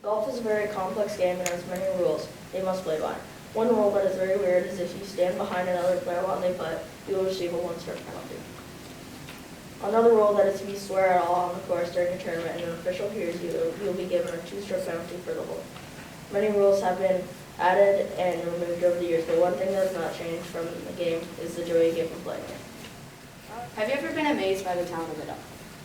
Golf is a very complex game and has many rules they must play by. One rule that is very weird is if you stand behind another player while they putt, you will receive a one-stroke penalty. Another rule that is if you swear at all on the course during a tournament and an official hears you, you will be given a two-stroke penalty for the hole. Many rules have been added and removed over the years, but one thing that has not changed from the game is the joy you get from playing it. Have you ever been amazed by the talent of a dog?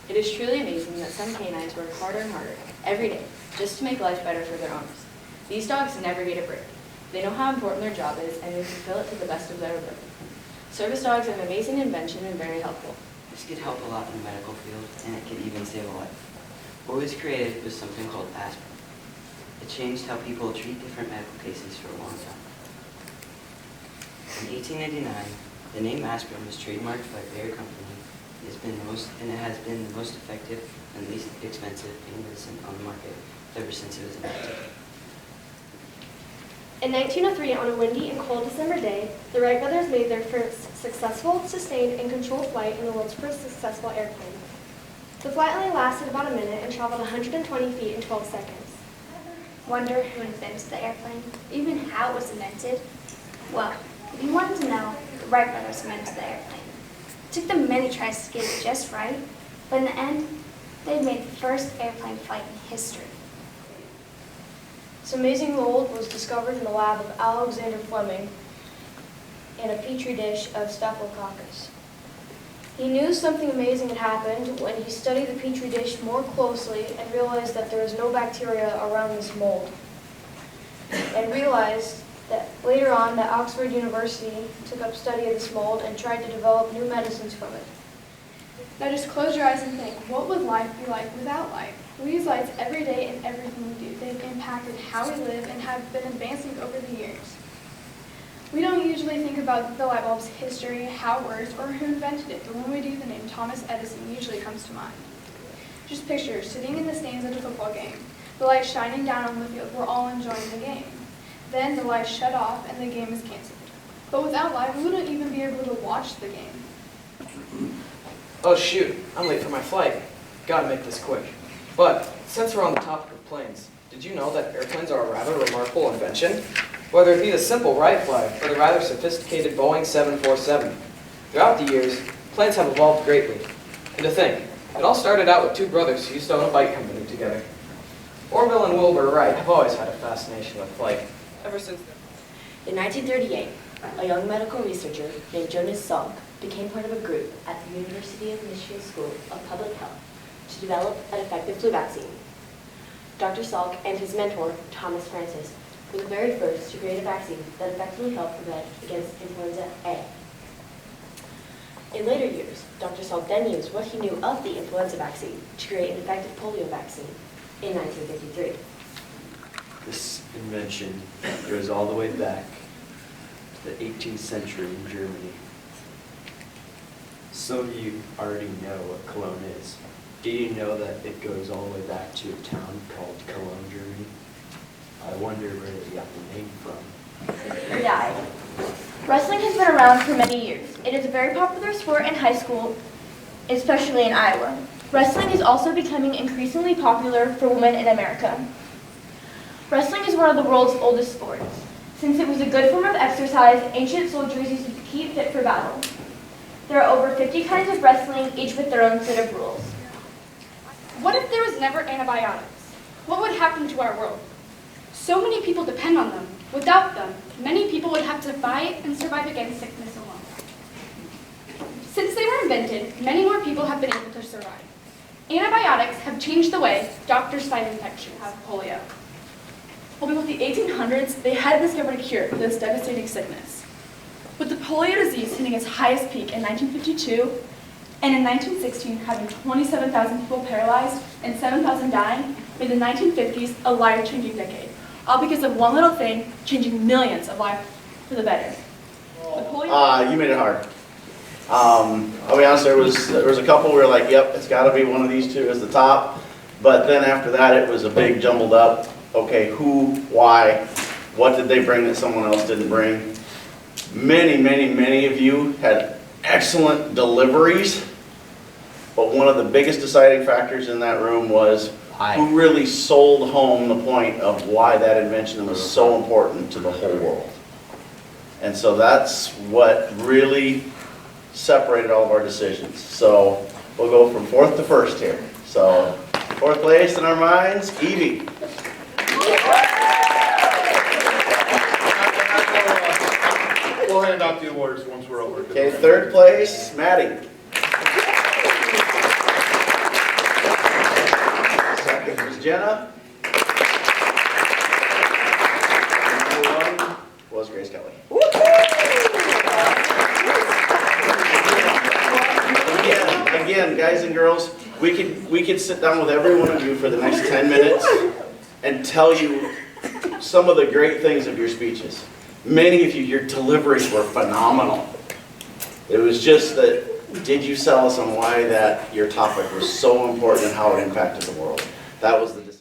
It is truly amazing that some canines work harder and harder every day just to make life better for their owners. These dogs never get a break. They know how important their job is and they fulfill it to the best of their ability. Service dogs are an amazing invention and very helpful. This could help a lot in the medical field, and it could even save a life. What was created was something called aspirin. It changed how people treat different medical cases for a long time. In 1899, the name aspirin was trademarked by Bayer Company. It has been the most effective and least expensive pain medicine on the market ever since it was invented. In 1903, on a windy and cold December day, the Wright brothers made their first successful, sustained, and controlled flight in the world's first successful airplane. The flight only lasted about a minute and traveled 120 feet in 12 seconds. Wonder who invented the airplane, even how it was invented? Well, if you wanted to know, the Wright brothers invented the airplane. It took them many tries to get it just right, but in the end, they made the first airplane flight in history. This amazing mold was discovered in the lab of Alexander Fleming in a petri dish of Staphylococcus. He knew something amazing had happened when he studied the petri dish more closely and realized that there was no bacteria around this mold. And realized that later on that Oxford University took up study of this mold and tried to develop new medicines from it. Now just close your eyes and think, what would life be like without light? We use lights every day in everything we do. They've impacted how we live and have been advancing over the years. We don't usually think about the light bulb's history, how it works, or who invented it, but when we do, the name Thomas Edison usually comes to mind. Just picture sitting in the stands at a football game, the light shining down on the field, we're all enjoying the game. Then the lights shut off and the game is canceled. But without light, we wouldn't even be able to watch the game. Oh shoot, I'm late for my flight. Gotta make this quick. But, since we're on the topic of planes, did you know that airplanes are a rather remarkable invention? Whether it be the simple Wright flag or the rather sophisticated Boeing 747. Throughout the years, planes have evolved greatly. And to think, it all started out with two brothers who used to own a bike company together. Orville and Wilbur Wright have always had a fascination with flight, ever since then. In 1938, a young medical researcher named Jonas Salk became part of a group at the University of Michigan School of Public Health to develop an effective flu vaccine. Dr. Salk and his mentor, Thomas Francis, were the very first to create a vaccine that effectively helped prevent against influenza A. In later years, Dr. Salk then used what he knew of the influenza vaccine to create an effective polio vaccine in 1953. This invention goes all the way back to the 18th century in Germany. Some of you already know what Cologne is. Do you know that it goes all the way back to a town called Cologne, Germany? I wonder where they got the name from. Died. Wrestling has been around for many years. It is a very popular sport in high school, especially in Iowa. Wrestling is also becoming increasingly popular for women in America. Wrestling is one of the world's oldest sports. Since it was a good form of exercise, ancient soldiers used it to keep fit for battle. There are over 50 kinds of wrestling, each with their own set of rules. What if there was never antibiotics? What would happen to our world? So many people depend on them. Without them, many people would have to fight and survive against sickness alone. Since they were invented, many more people have been able to survive. Antibiotics have changed the way doctors fight infection of polio. Well, before the 1800s, they hadn't discovered a cure for this devastating sickness. With the polio disease hitting its highest peak in 1952, and in 1916 having 27,000 people paralyzed and 7,000 dying, made the 1950s a life-changing decade, all because of one little thing changing millions of lives for the better. You made it hard. I'll be honest, there was a couple we were like, yep, it's got to be one of these two as the top. But then after that, it was a big jumbled up, okay, who, why, what did they bring that someone else didn't bring? Many of you had excellent deliveries, but one of the biggest deciding factors in that room was who really sold home the point of why that invention was so important to the whole world. And so that's what really separated all of our decisions. So we'll go from fourth to first here. So fourth place in our minds, Evie. We'll hand out the awards once we're over. Okay, third place, Maddie. Second was Jenna. Number one was Grace Kelly. Again, guys and girls, we could sit down with every one of you for the next 10 minutes and tell you some of the great things of your speeches. Many of you, your deliveries were phenomenal. It was just that, did you sell us on why that your topic was so important and how it impacted the world? That was the decision.